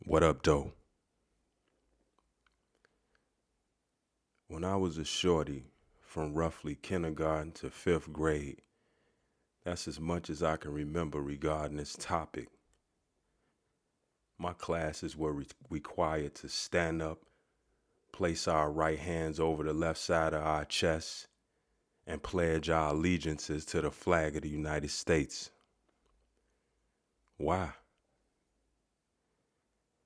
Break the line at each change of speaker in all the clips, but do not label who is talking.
What up, though? When I was a shorty, from roughly kindergarten to fifth grade, that's as much as I can remember regarding this topic. My classes were required to stand up, place our right hands over the left side of our chests, and pledge our allegiances to the flag of the United States. Why?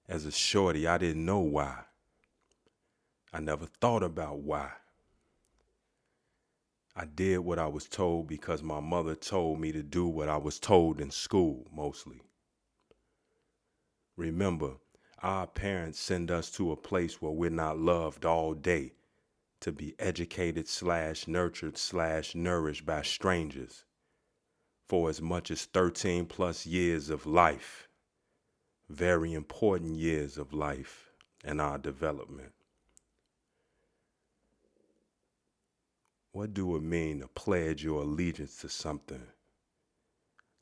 As a shorty, I didn't know why. I never thought about why. I did what I was told because my mother told me to do what I was told in school, mostly. Remember, our parents send us to a place where we're not loved all day, to be educated / nurtured / nourished by strangers for as much as 13 plus years of life, very important years of life and our development. What do it mean to pledge your allegiance to something,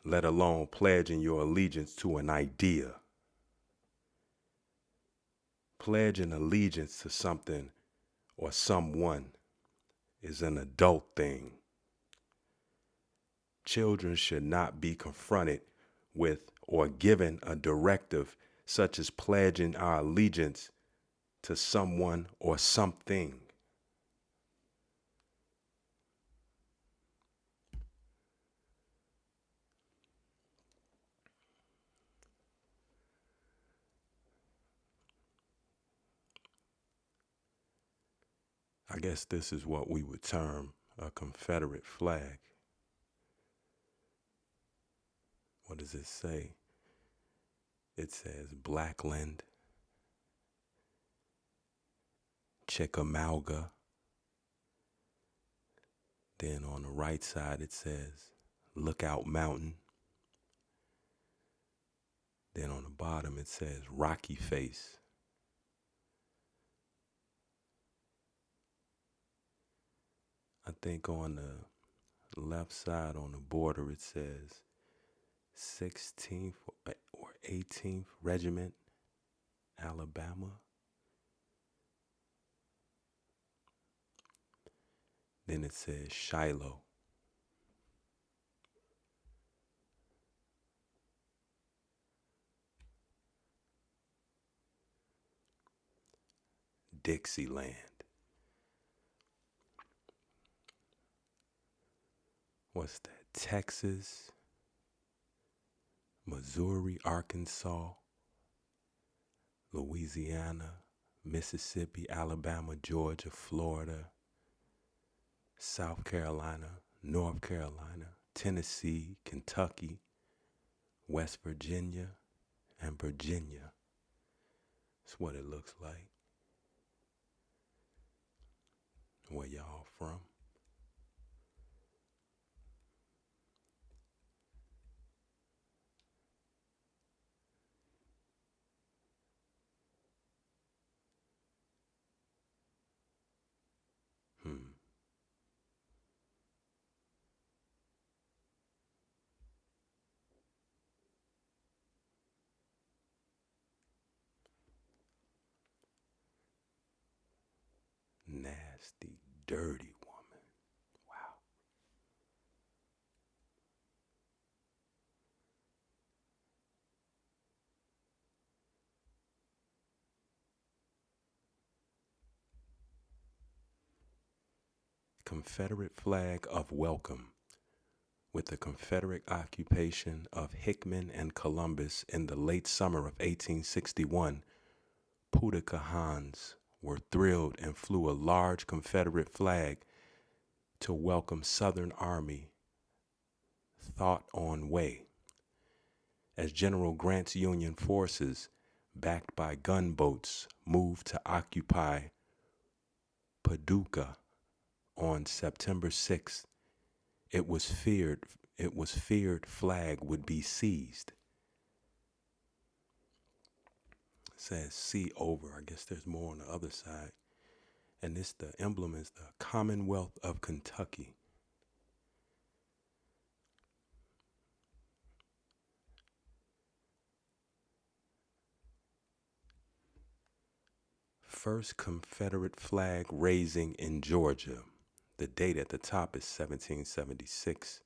let alone pledging your allegiance to an idea? Pledging allegiance to something or someone is an adult thing. Children should not be confronted with or given a directive such as pledging our allegiance to someone or something. I guess this is what we would term a Confederate flag. What does it say? It says Blackland, Chickamauga. Then on the right side it says Lookout Mountain. Then on the bottom it says Rocky Face. I think on the left side on the border it says 16th or 18th Regiment, Alabama. Then it says Shiloh. Dixieland. What's that? Texas, Missouri, Arkansas, Louisiana, Mississippi, Alabama, Georgia, Florida, South Carolina, North Carolina, Tennessee, Kentucky, West Virginia, and Virginia. That's what it looks like. Where y'all from? Nasty, dirty woman. Wow. Confederate flag of welcome. With the Confederate occupation of Hickman and Columbus in the late summer of 1861, Pudicahans were thrilled and flew a large Confederate flag to welcome Southern Army thought on way. As General Grant's Union forces, backed by gunboats, moved to occupy Paducah on September 6th, it was feared flag would be seized. It says see over. I guess there's more on the other side. And the emblem is the Commonwealth of Kentucky. first Confederate flag raising in Georgia. The date at the top is 1776.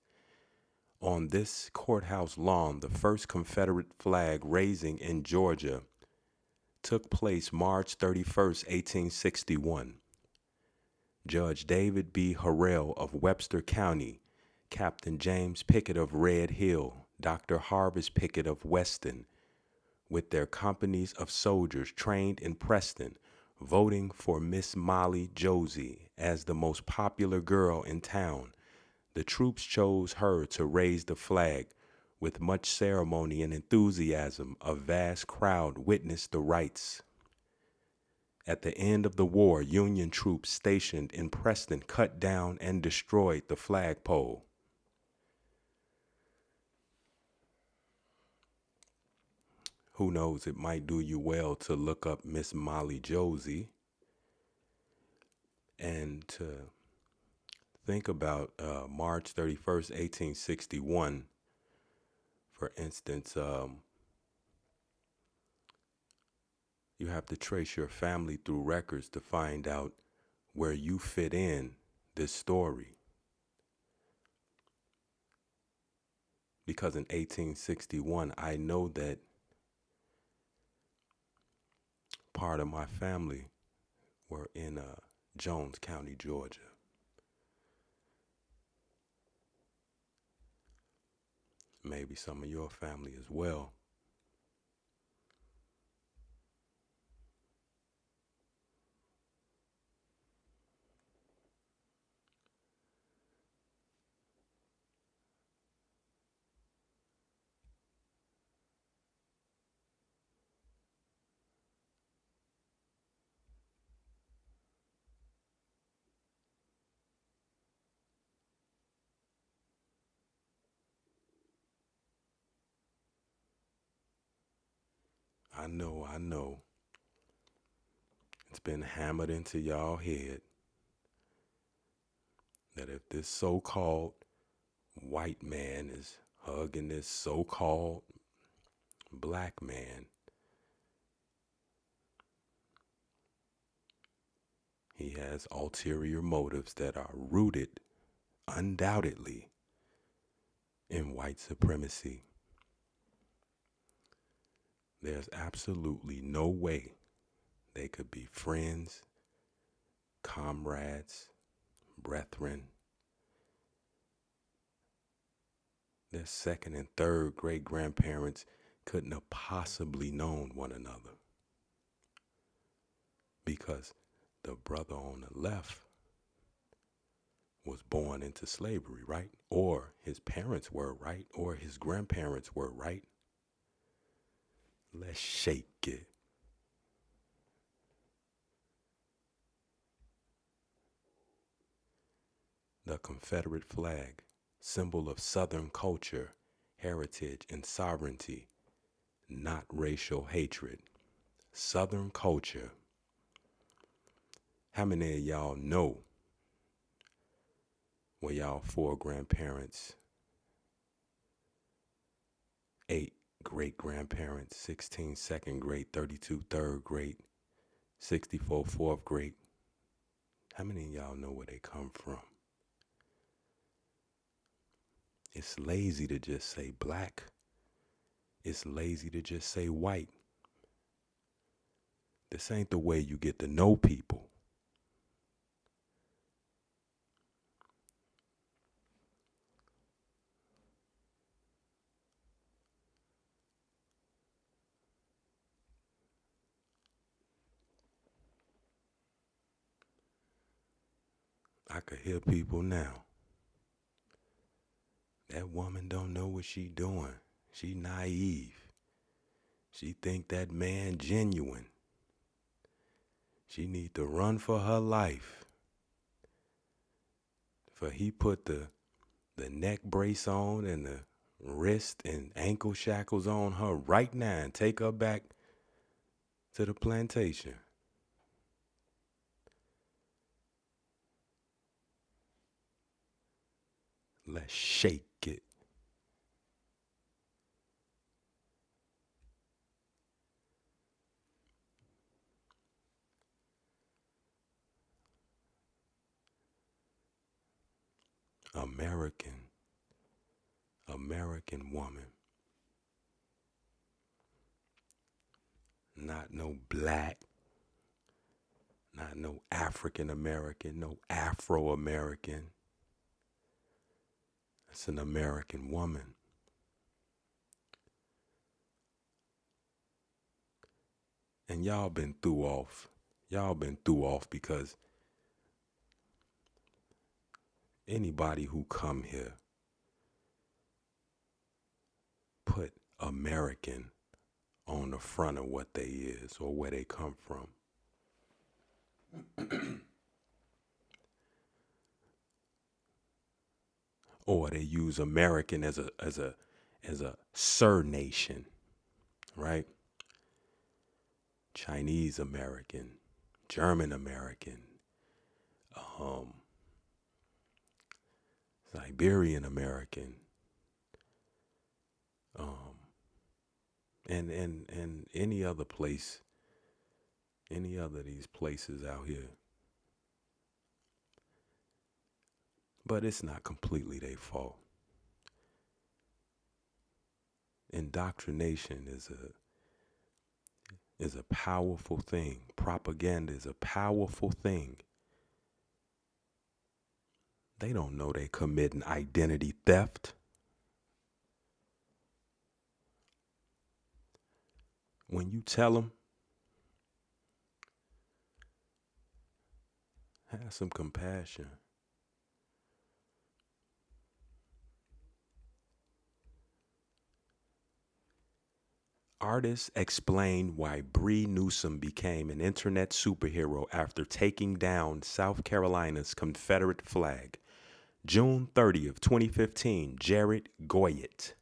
On this courthouse lawn, the first Confederate flag raising in Georgia took place March 31st, 1861. Judge David B. Harrell of Webster County, Captain James Pickett of Red Hill, Dr. Harvest Pickett of Weston, with their companies of soldiers trained in Preston, voting for Miss Molly Josie as the most popular girl in town. The troops chose her to raise the flag. With much ceremony and enthusiasm, a vast crowd witnessed the rites. At the end of the war, Union troops stationed in Preston cut down and destroyed the flagpole. Who knows, it might do you well to look up Miss Molly Josie and to think about March 31st, 1861. For instance, you have to trace your family through records to find out where you fit in this story. Because in 1861, I know that part of my family were in Jones County, Georgia. Maybe some of your family as well. I know. It's been hammered into y'all head that if this so-called white man is hugging this so-called black man, he has ulterior motives that are rooted, undoubtedly, in white supremacy. There's absolutely no way they could be friends, comrades, brethren. Their second and third great grandparents couldn't have possibly known one another, because the brother on the left was born into slavery, right? Or his parents were, right? Or his grandparents were, right? Let's shake it. The Confederate flag, symbol of Southern culture, heritage, and sovereignty, not racial hatred. Southern culture. How many of y'all know where y'all four grandparents, 8 great grandparents, 16 second grade, 32 third grade, 64 fourth grade? How many of y'all know where they come from? It's lazy to just say black. It's lazy to just say white. This ain't the way you get to know people. I could hear people now. That woman don't know what she doing. She naive. She think that man genuine. She need to run for her life. For he put the neck brace on and the wrist and ankle shackles on her right now and take her back to the plantation. Let's shake it. American woman. Not no black, not no African American, no Afro American. It's an American woman. And y'all been threw off. Y'all been threw off because anybody who come here put American on the front of what they is or where they come from. Or they use American as a surnation, right? Chinese American, German American, Siberian American, and any other place, any other of these places out here. But it's not completely their fault. Indoctrination is a powerful thing. Propaganda is a powerful thing. They don't know they committing identity theft. When you tell them, have some compassion. Artists explain why Bree Newsom became an internet superhero after taking down South Carolina's Confederate flag. June 30th, 2015, Jared Goyette.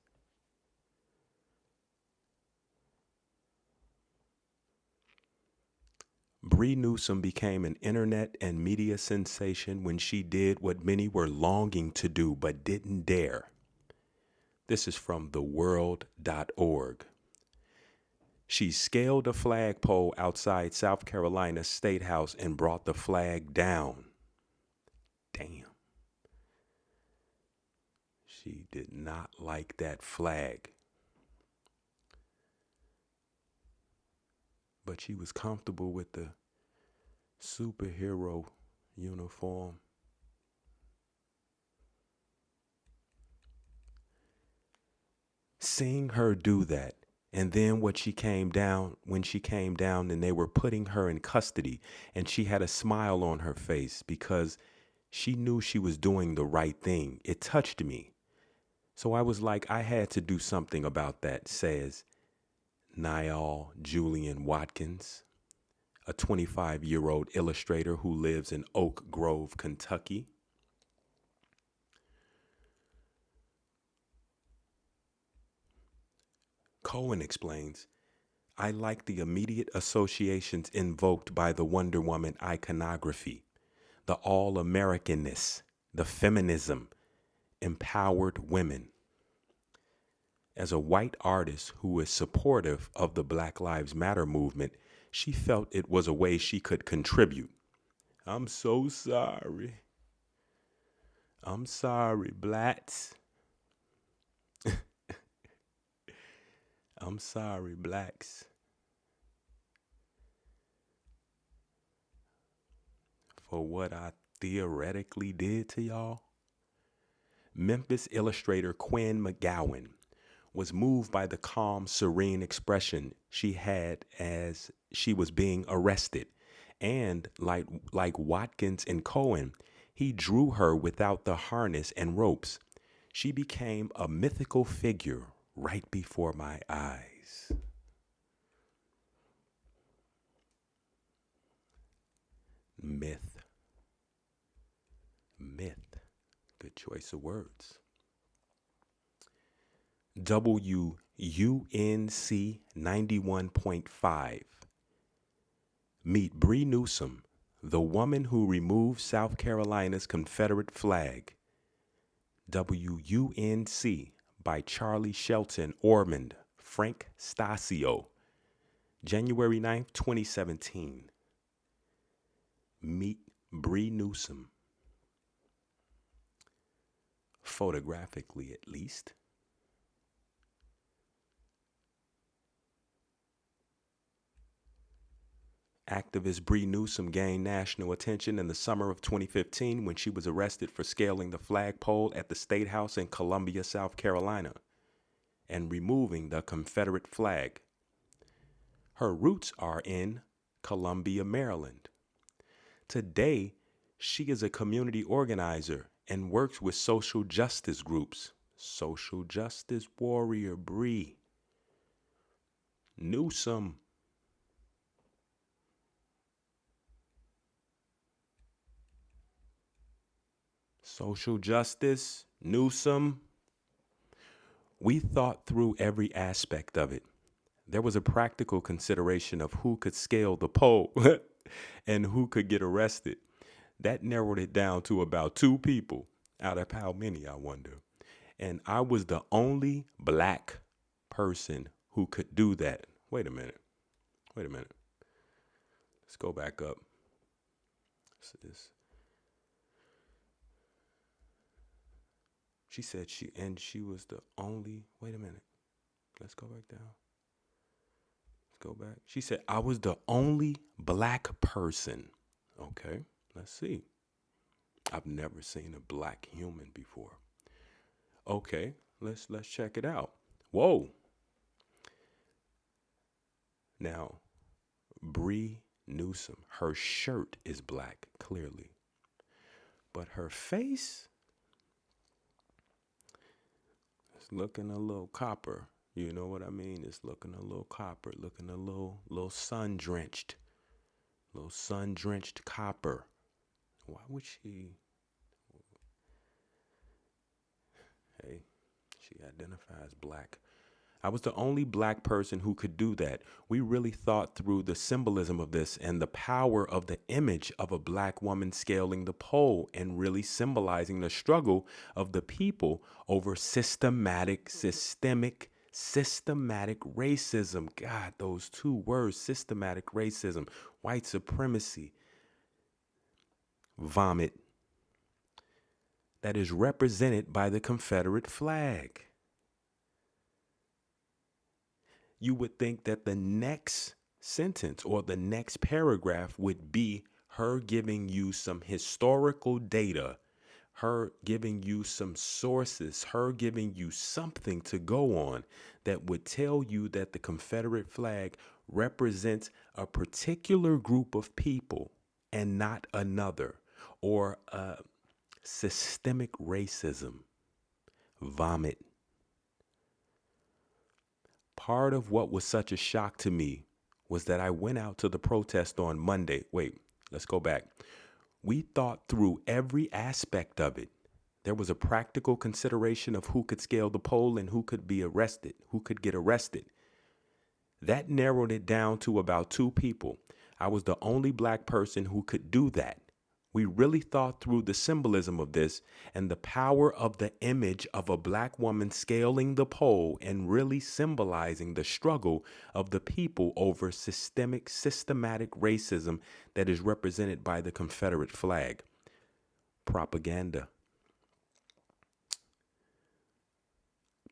Bree Newsom became an internet and media sensation when she did what many were longing to do but didn't dare. This is from theworld.org. She scaled a flagpole outside South Carolina's State House and brought the flag down. Damn. She did not like that flag. But she was comfortable with the superhero uniform. Seeing her do that, and then when she came down and they were putting her in custody, and she had a smile on her face because she knew she was doing the right thing. It touched me. So I was like, I had to do something about that, says Niall Julian Watkins, a 25-year-old illustrator who lives in Oak Grove, Kentucky. Cohen explains, I like the immediate associations invoked by the Wonder Woman iconography, the all-Americanness, the feminism, empowered women. As a white artist who is supportive of the Black Lives Matter movement, she felt it was a way she could contribute. I'm so sorry. I'm sorry, blacks. I'm sorry, blacks. For what I theoretically did to y'all. Memphis illustrator Quinn McGowan was moved by the calm, serene expression she had as she was being arrested. And like Watkins and Cohen, he drew her without the harness and ropes. She became a mythical figure right before my eyes. Myth. Good choice of words. WUNC 91.5. Meet Bree Newsom, the woman who removed South Carolina's Confederate flag. WUNC by Charlie Shelton Ormond, Frank Stasio. January 9th, 2017. Meet Bree Newsom. photographically at least. Activist Bree Newsom gained national attention in the summer of 2015 when she was arrested for scaling the flagpole at the State House in Columbia, South Carolina, and removing the Confederate flag. Her roots are in Columbia, Maryland. Today, she is a community organizer and works with social justice groups. Social justice warrior Bree Newsom. Social justice, Newsom. We thought through every aspect of it. There was a practical consideration of who could scale the pole and who could get arrested. That narrowed it down to about 2 people out of how many, I wonder. And I was the only black person who could do that. Wait a minute. Let's go back up. She said she was the only, wait a minute. Let's go back down. Go back. She said, I was the only black person. Okay, let's see. I've never seen a black human before. Okay, let's check it out. Whoa. Now, Bree Newsom, her shirt is black, clearly. But her face is looking a little copper. You know what I mean? It's looking a little copper, looking a little sun-drenched. Little sun-drenched copper. Why would she? Hey, she identifies black. I was the only black person who could do that. We really thought through the symbolism of this and the power of the image of a black woman scaling the pole and really symbolizing the struggle of the people over systematic racism. God, those 2 words, systematic racism, white supremacy, vomit, that is represented by the Confederate flag. You would think that the next sentence or the next paragraph would be her giving you some historical data, her giving you some sources, her giving you something to go on that would tell you that the Confederate flag represents a particular group of people and not another, or systemic racism. Vomit. Part of what was such a shock to me was that I went out to the protest on Monday. Wait, let's go back. We thought through every aspect of it. There was a practical consideration of who could scale the pole and who could be arrested, who could get arrested. That narrowed it down to about 2 people. I was the only black person who could do that. We really thought through the symbolism of this and the power of the image of a black woman scaling the pole and really symbolizing the struggle of the people over systematic racism that is represented by the Confederate flag. Propaganda.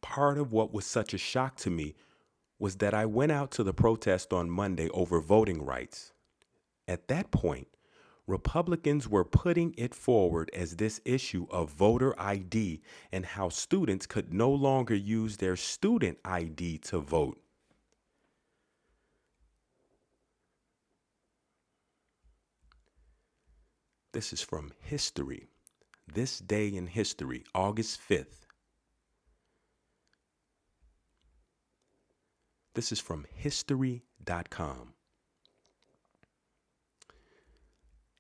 Part of what was such a shock to me was that I went out to the protest on Monday over voting rights. At that point, Republicans were putting it forward as this issue of voter ID and how students could no longer use their student ID to vote. This is from history. This day in history, August 5th. This is from history.com.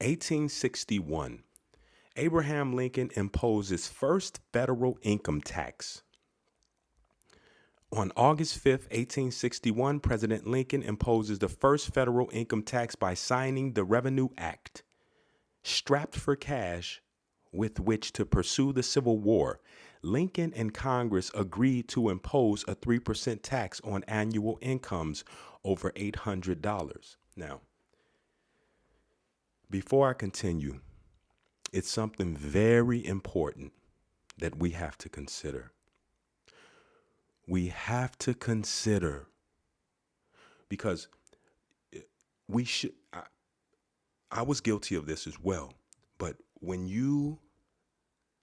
1861, Abraham Lincoln imposes first federal income tax. On August 5th, 1861, President Lincoln imposes the first federal income tax by signing the Revenue Act. Strapped for cash with which to pursue the Civil War, Lincoln and Congress agreed to impose a 3% tax on annual incomes over $800. Now, before I continue, it's something very important that we have to consider. We have to consider, because we should, I was guilty of this as well, but when you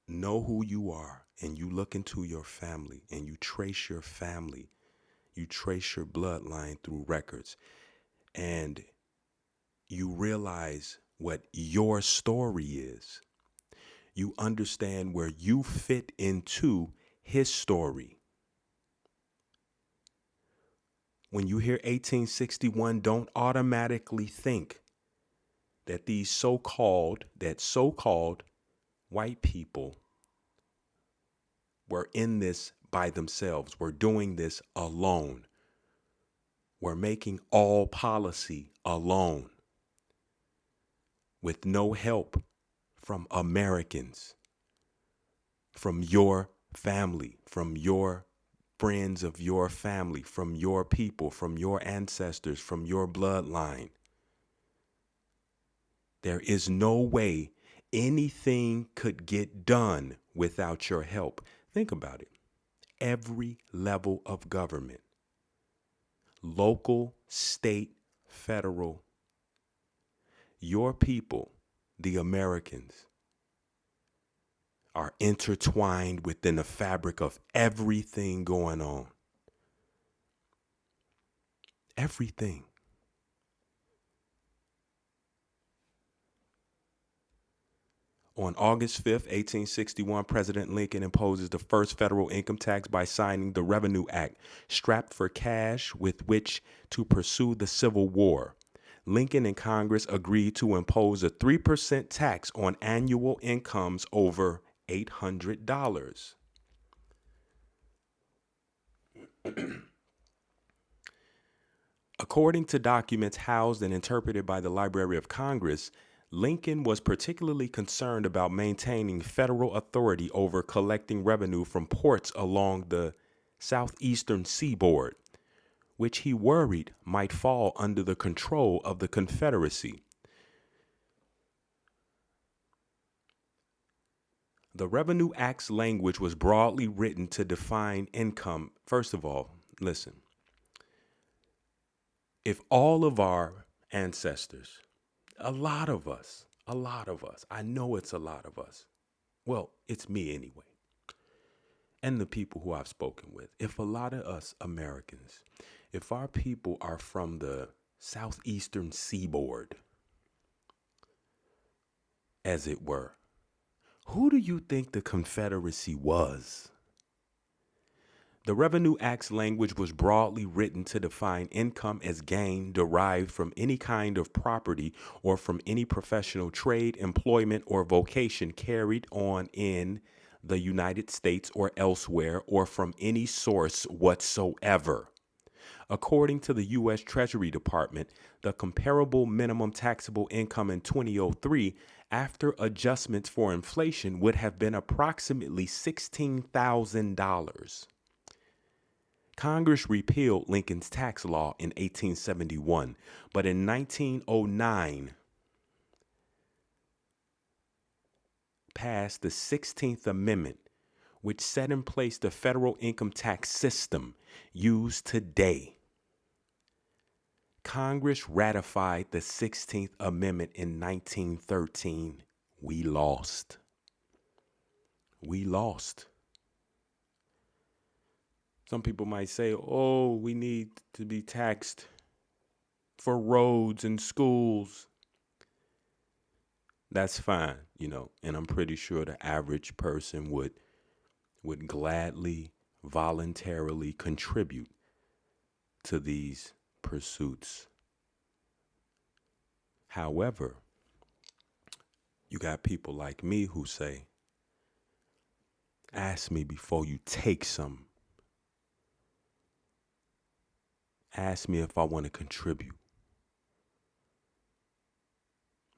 know who you are and you look into your family and you trace your family, you trace your bloodline through records, and you realize what your story is, you understand where you fit into his story. When you hear 1861, don't automatically think that these so-called white people were in this by themselves, were doing this alone, were making all policy alone, with no help from Americans, from your family, from your friends of your family, from your people, from your ancestors, from your bloodline. There is no way anything could get done without your help. Think about it. Every level of government, local, state, federal, your people, the Americans, are intertwined within the fabric of everything going on. Everything. On August 5th, 1861, President Lincoln imposes the first federal income tax by signing the Revenue Act, strapped for cash with which to pursue the Civil War. Lincoln and Congress agreed to impose a 3% tax on annual incomes over $800. According to documents housed and interpreted by the Library of Congress, Lincoln was particularly concerned about maintaining federal authority over collecting revenue from ports along the southeastern seaboard, which he worried might fall under the control of the Confederacy. The Revenue Act's language was broadly written to define income. First of all, listen. If all of our ancestors, a lot of us, I know it's a lot of us. Well, it's me anyway. And the people who I've spoken with. If a lot of us Americans, if our people are from the southeastern seaboard, as it were, who do you think the Confederacy was? The Revenue Act's language was broadly written to define income as gain derived from any kind of property or from any professional trade, employment, or vocation carried on in the United States or elsewhere, or from any source whatsoever. According to the U.S. Treasury Department, the comparable minimum taxable income in 2003, after adjustments for inflation, would have been approximately $16,000. Congress repealed Lincoln's tax law in 1871, but in 1909 passed the 16th Amendment, which set in place the federal income tax system used today. Congress ratified the 16th Amendment in 1913. We lost. We lost. Some people might say, oh, we need to be taxed for roads and schools. That's fine, and I'm pretty sure the average person would gladly, voluntarily contribute to these pursuits. However, you got people like me who say, ask me before you take some. Ask me if I want to contribute.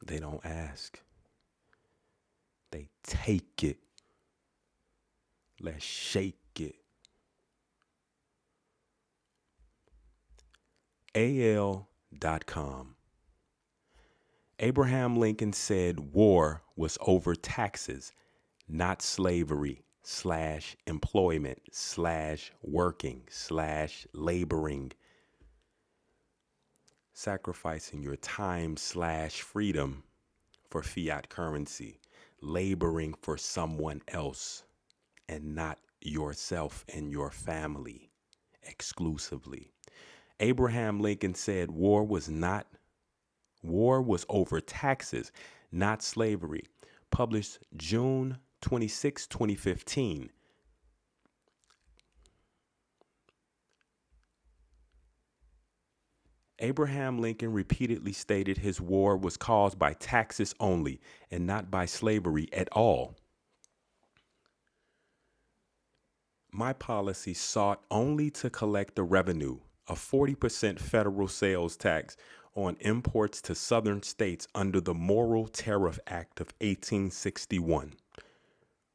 They don't ask. They take it. Let's shake it. AL.com. Abraham Lincoln said war was over taxes, not slavery. /employment/working/laboring, sacrificing your time/freedom for fiat currency, laboring for someone else and not yourself and your family exclusively. Abraham Lincoln said war was over taxes, not slavery. Published June 26, 2015. Abraham Lincoln repeatedly stated his war was caused by taxes only and not by slavery at all. My policy sought only to collect the revenue, a 40% federal sales tax on imports to southern states under the Morrill Tariff Act of 1861,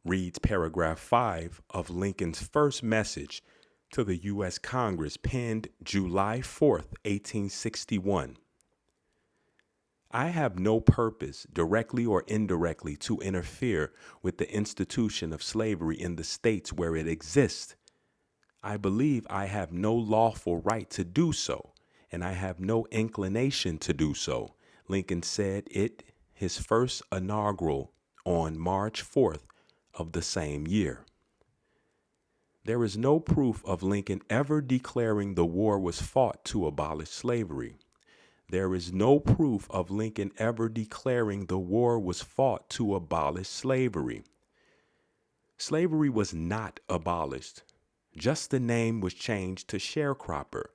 reads paragraph 5 of Lincoln's first message to the U.S. Congress, penned July 4th, 1861. I have no purpose, directly or indirectly, to interfere with the institution of slavery in the states where it exists. I believe I have no lawful right to do so, and I have no inclination to do so, Lincoln said his first inaugural on March 4th of the same year. There is no proof of Lincoln ever declaring the war was fought to abolish slavery. There is no proof of Lincoln ever declaring the war was fought to abolish slavery. Slavery was not abolished. Just the name was changed to sharecropper,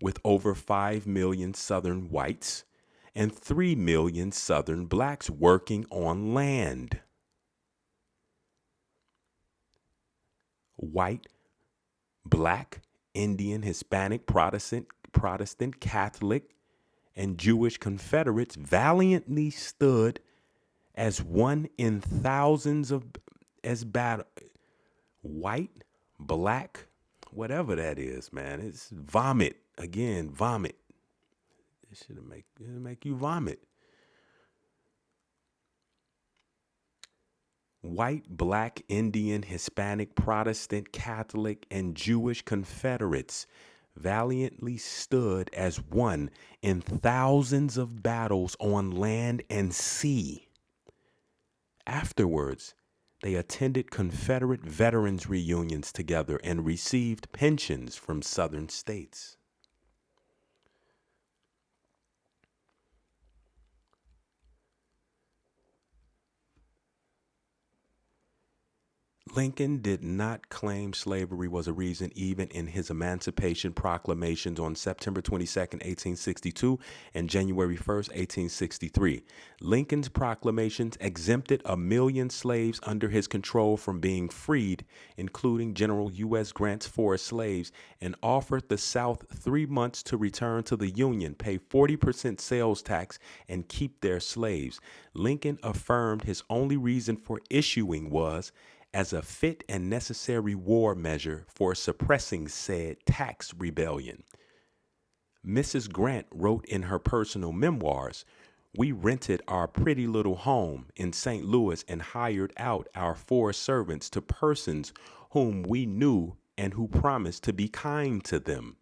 with over 5 million Southern whites and 3 million Southern blacks working on land. White, Black, Indian, Hispanic, Protestant, Catholic, and Jewish Confederates valiantly stood as one in thousands as battle. White, Black, whatever that is, man. It's vomit. Again, vomit. It'll make you vomit. White, Black, Indian, Hispanic, Protestant, Catholic, and Jewish Confederates valiantly stood as one in thousands of battles on land and sea. Afterwards, they attended Confederate veterans reunions together and received pensions from Southern states. Lincoln did not claim slavery was a reason even in his Emancipation Proclamations on September 22, 1862 and January 1, 1863. Lincoln's proclamations exempted 1 million slaves under his control from being freed, including General U.S. Grant's forced slaves, and offered the South 3 months to return to the Union, pay 40% sales tax, and keep their slaves. Lincoln affirmed his only reason for issuing was as a fit and necessary war measure for suppressing said tax rebellion. Mrs. Grant wrote in her personal memoirs, "We rented our pretty little home in St. Louis and hired out our 4 servants to persons whom we knew and who promised to be kind to them.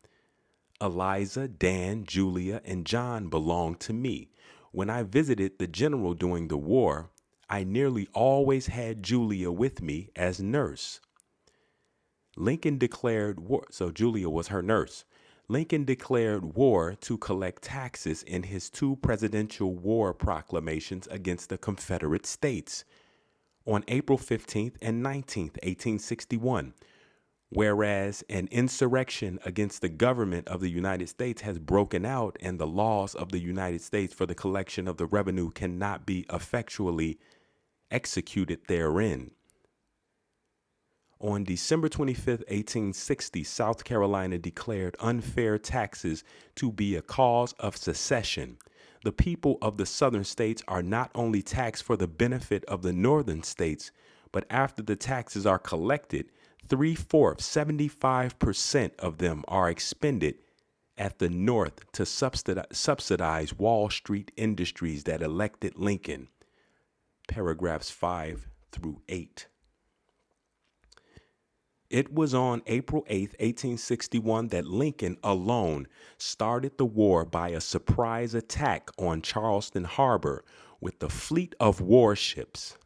Eliza, Dan, Julia, and John belonged to me. When I visited the general during the war, I nearly always had Julia with me as nurse." Lincoln declared war, so Julia was her nurse. Lincoln declared war to collect taxes in his 2 presidential war proclamations against the Confederate States on April 15th and 19th, 1861. Whereas an insurrection against the government of the United States has broken out and the laws of the United States for the collection of the revenue cannot be effectually executed therein. On December 25, 1860, South Carolina declared unfair taxes to be a cause of secession. The people of the southern states are not only taxed for the benefit of the northern states, but after the taxes are collected, 3/4, 75% of them are expended at the North to subsidize Wall Street industries that elected Lincoln. Paragraphs 5 through 8. It was on April 8th, 1861, that Lincoln alone started the war by a surprise attack on Charleston Harbor with a fleet of warships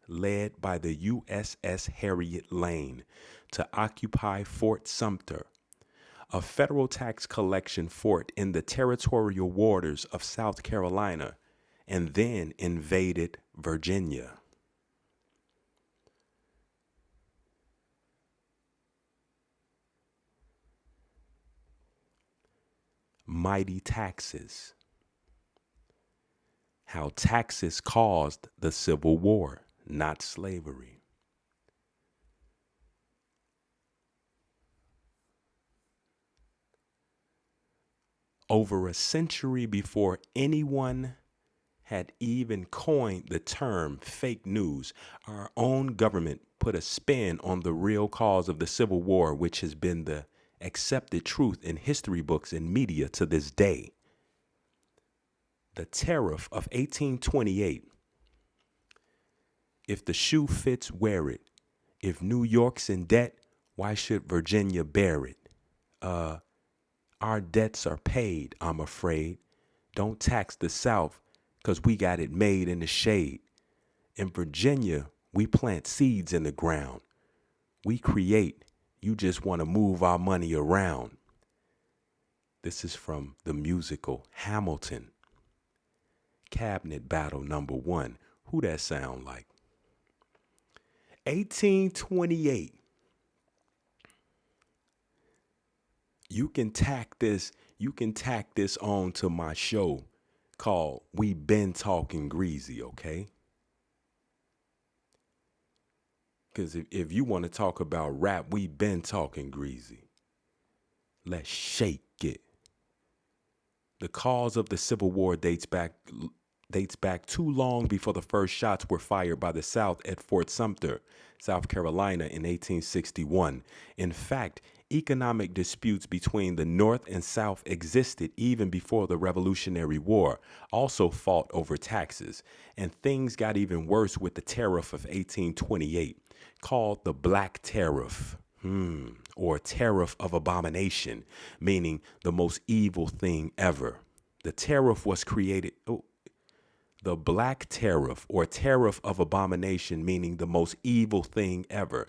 led by the USS Harriet Lane to occupy Fort Sumter, a federal tax collection fort in the territorial waters of South Carolina, and then invaded Virginia. Mighty taxes. How taxes caused the Civil War, not slavery. Over a century before anyone had even coined the term fake news, our own government put a spin on the real cause of the Civil War, which has been the accepted truth in history books and media to this day. The tariff of 1828. If the shoe fits, wear it. If New York's in debt, why should Virginia bear it? Our debts are paid, I'm afraid. Don't tax the South, 'cause we got it made in the shade. In Virginia, we plant seeds in the ground. We create. You just want to move our money around. This is from the musical Hamilton. Cabinet Battle #1. Who that sound like? 1828. You can tack this on to my show called We Been Talking Greasy, okay? Because if you want to talk about rap, we been talking greasy. Let's shake it. The cause of the Civil War dates back too long before the first shots were fired by the South at Fort Sumter, South Carolina in 1861. In fact, economic disputes between the North and South existed even before the Revolutionary War, also fought over taxes, and things got even worse with the tariff of 1828, called the Black Tariff. Or tariff of abomination, meaning the most evil thing ever. The tariff was created, the Black Tariff or tariff of abomination, meaning the most evil thing ever.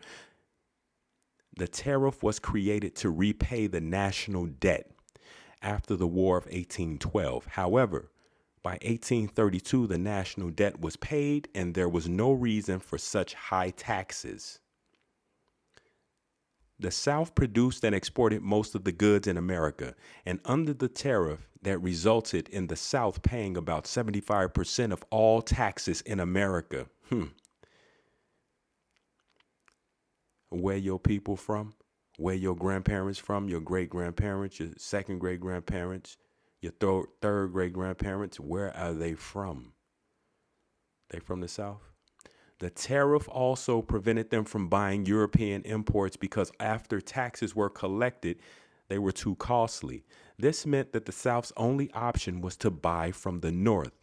The tariff was created to repay the national debt after the War of 1812. However, by 1832, the national debt was paid and there was no reason for such high taxes. The South produced and exported most of the goods in America, and under the tariff that resulted in the South paying about 75% of all taxes in America. Where your people from? Where your grandparents from? Your great-grandparents, your second great-grandparents, your third great-grandparents, where are they from? They from the South? The tariff also prevented them from buying European imports because after taxes were collected, they were too costly. This meant that the South's only option was to buy from the North.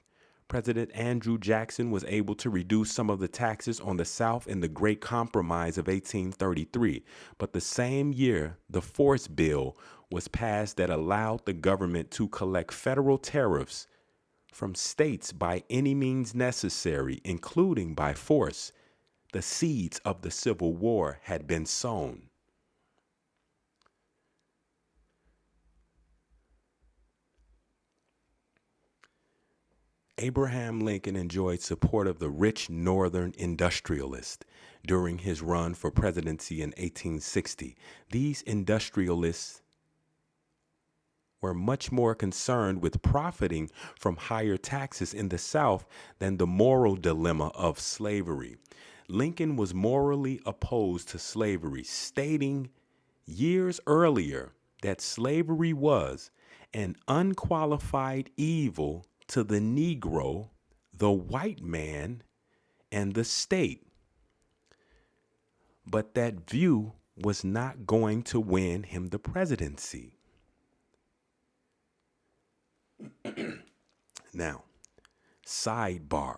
President Andrew Jackson was able to reduce some of the taxes on the South in the Great Compromise of 1833. But the same year, the Force Bill was passed that allowed the government to collect federal tariffs from states by any means necessary, including by force. The seeds of the Civil War had been sown. Abraham Lincoln enjoyed support of the rich Northern industrialists during his run for presidency in 1860. These industrialists were much more concerned with profiting from higher taxes in the South than the moral dilemma of slavery. Lincoln was morally opposed to slavery, stating years earlier that slavery was an unqualified evil to the Negro, the white man, and the state. But that view was not going to win him the presidency. Now, sidebar.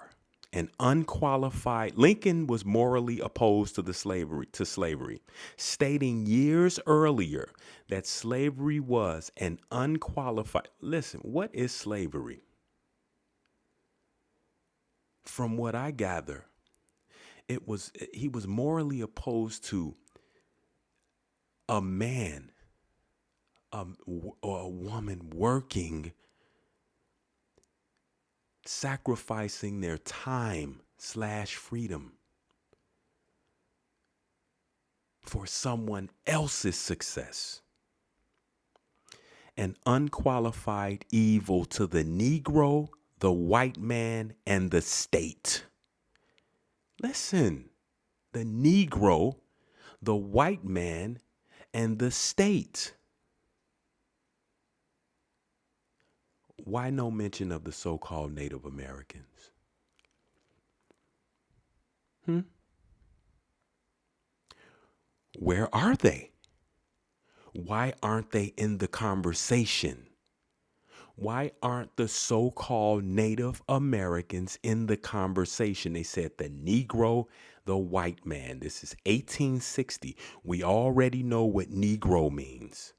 An unqualified Lincoln was morally opposed to slavery, stating years earlier that slavery was an unqualified. Listen, what is slavery? From what I gather, he was morally opposed to a man or a woman working, sacrificing their time/freedom for someone else's success. An unqualified evil to the Negro, the white man, and the state. Listen, the Negro, the white man, and the state. Why no mention of the so-called Native Americans? Where are they? Why aren't they in the conversation? Why aren't the so-called Native Americans in the conversation? They said the Negro, the white man. This is 1860. We already know what Negro means.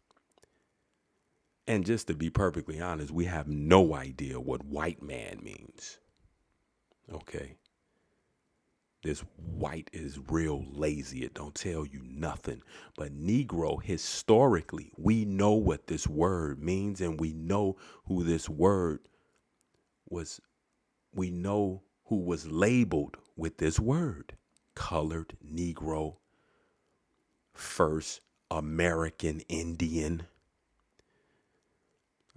And just to be perfectly honest, we have no idea what white man means. Okay. This white is real lazy. It don't tell you nothing. But Negro, historically, we know what this word means, and we know who this word was. We know who was labeled with this word. Colored Negro, first American Indian.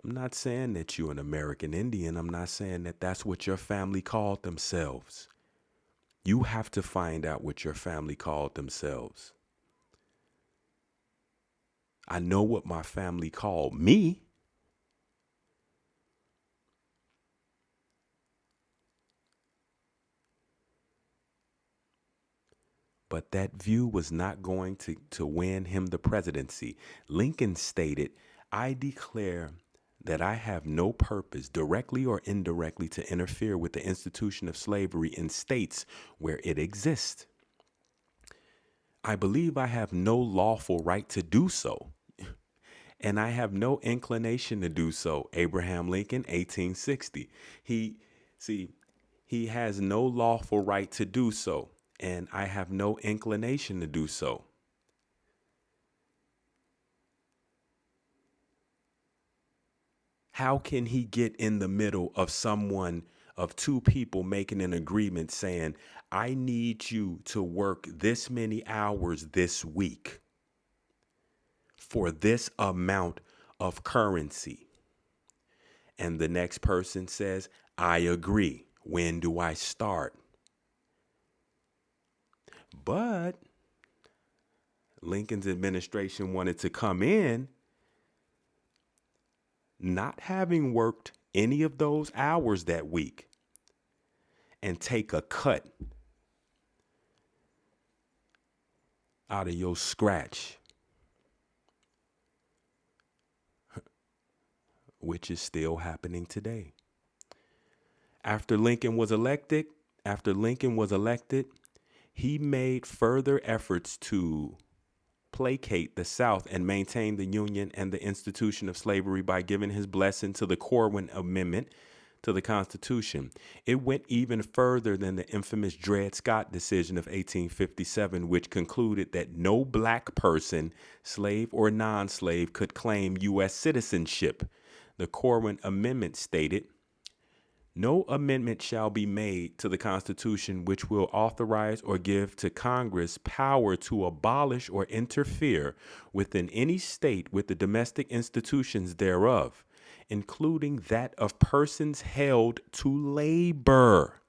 I'm not saying that you're an American Indian. I'm not saying that that's what your family called themselves. You have to find out what your family called themselves. I know what my family called me. But that view was not going to win him the presidency. Lincoln stated, "I declare that I have no purpose, directly or indirectly, to interfere with the institution of slavery in states where it exists. I believe I have no lawful right to do so, and I have no inclination to do so." Abraham Lincoln, 1860. He has no lawful right to do so, and I have no inclination to do so. How can he get in the middle of two people making an agreement saying, I need you to work this many hours this week for this amount of currency? And the next person says, I agree. When do I start? But Lincoln's administration wanted to come in not having worked any of those hours that week and take a cut out of your scratch, which is still happening today. After Lincoln was elected, he made further efforts to placate the South and maintain the Union and the institution of slavery by giving his blessing to the Corwin Amendment to the Constitution. It went even further than the infamous Dred Scott decision of 1857, which concluded that no black person, slave or non-slave, could claim U.S. citizenship. The Corwin Amendment stated, "No amendment shall be made to the Constitution which will authorize or give to Congress power to abolish or interfere within any state with the domestic institutions thereof, including that of persons held to labor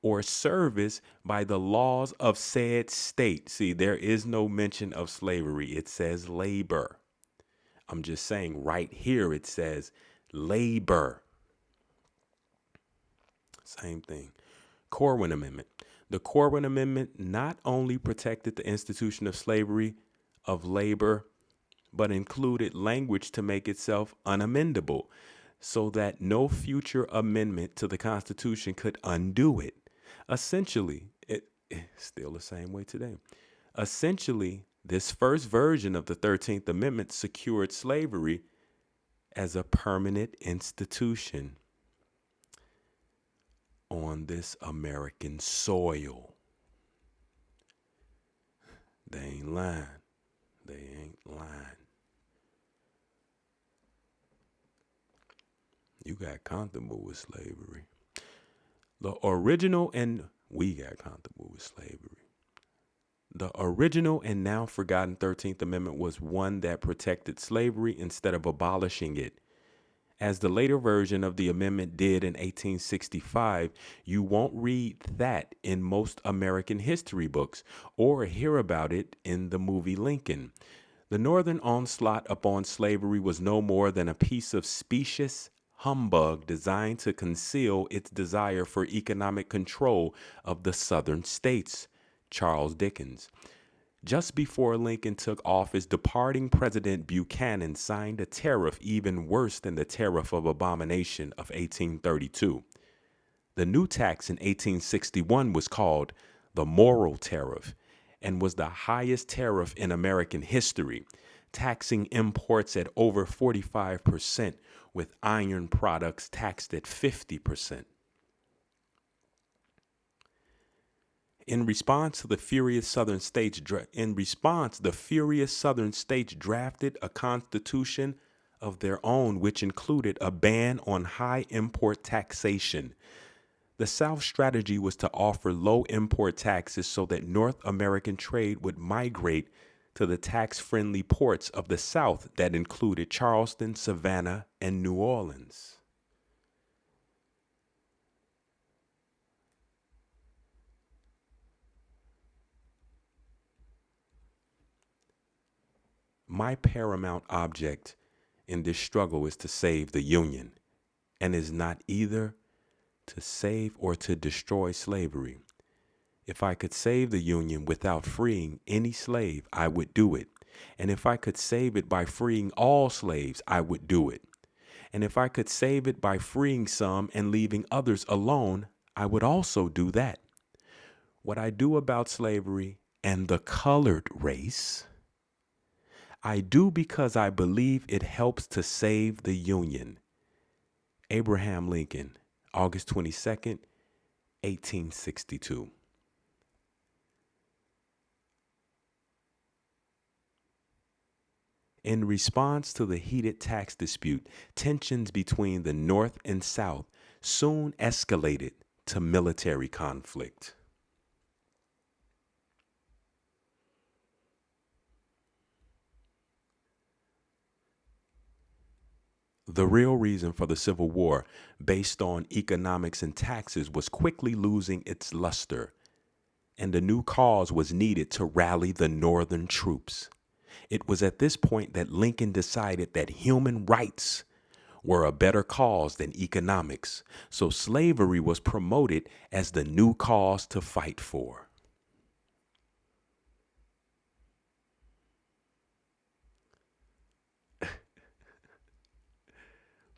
or service by the laws of said state." See, there is no mention of slavery. It says labor. I'm just saying right here it says labor. Same thing. Corwin Amendment. The Corwin Amendment not only protected the institution of slavery, of labor, but included language to make itself unamendable so that no future amendment to the Constitution could undo it. Essentially, it's still the same way today. Essentially, this first version of the 13th Amendment secured slavery as a permanent institution on this American soil. They ain't lying. They ain't lying. You got comfortable with slavery. The original and we got comfortable with slavery. The original and now forgotten 13th Amendment was one that protected slavery instead of abolishing it. As the later version of the amendment did in 1865, you won't read that in most American history books or hear about it in the movie Lincoln. The Northern onslaught upon slavery was no more than a piece of specious humbug designed to conceal its desire for economic control of the Southern states. Charles Dickens. Just before Lincoln took office, departing President Buchanan signed a tariff even worse than the Tariff of Abomination of 1832. The new tax in 1861 was called the Moral Tariff and was the highest tariff in American history, taxing imports at over 45%, with iron products taxed at 50%. In response, the furious Southern states drafted a constitution of their own, which included a ban on high import taxation. The South's strategy was to offer low import taxes so that North American trade would migrate to the tax-friendly ports of the South that included Charleston, Savannah, and New Orleans. My paramount object in this struggle is to save the Union, and is not either to save or to destroy slavery. If I could save the Union without freeing any slave, I would do it. And if I could save it by freeing all slaves, I would do it. And if I could save it by freeing some and leaving others alone, I would also do that. What I do about slavery and the colored race, I do because I believe it helps to save the Union. Abraham Lincoln, August 22nd, 1862. In response to the heated tax dispute, tensions between the North and South soon escalated to military conflict. The real reason for the Civil War, based on economics and taxes, was quickly losing its luster, and a new cause was needed to rally the Northern troops. It was at this point that Lincoln decided that human rights were a better cause than economics, so slavery was promoted as the new cause to fight for.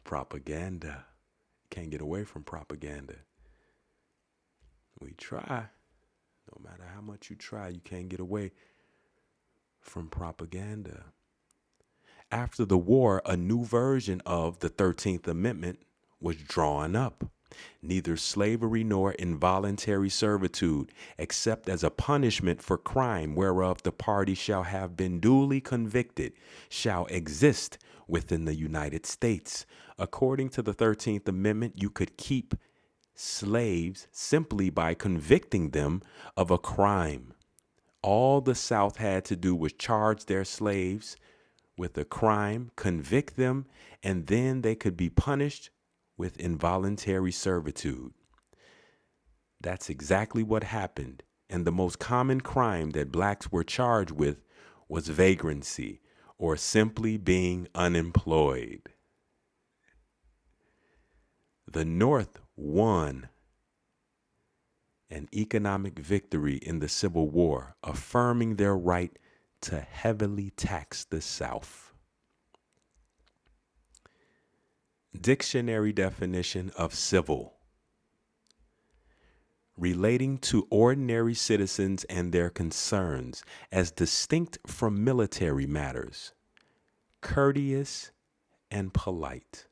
Propaganda. Can't get away from propaganda. We try. No matter how much you try, you can't get away from propaganda. After the war, a new version of the 13th Amendment was drawn up. Neither slavery nor involuntary servitude, except as a punishment for crime whereof the party shall have been duly convicted, shall exist within the United States. According to the 13th Amendment, you could keep slaves simply by convicting them of a crime. All the South had to do was charge their slaves with a crime, convict them, and then they could be punished with involuntary servitude. That's exactly what happened. And the most common crime that blacks were charged with was vagrancy, or simply being unemployed. The North won an economic victory in the Civil War, affirming their right to heavily tax the South. Dictionary definition of civil: relating to ordinary citizens and their concerns as distinct from military matters, courteous and polite.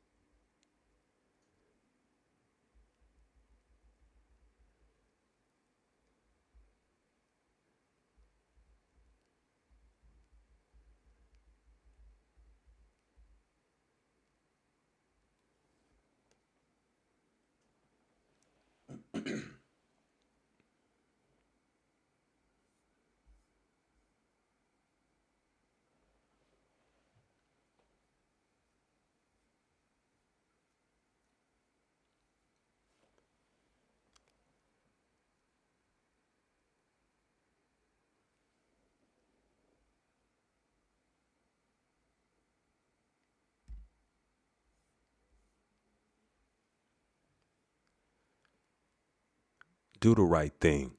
Do the right thing.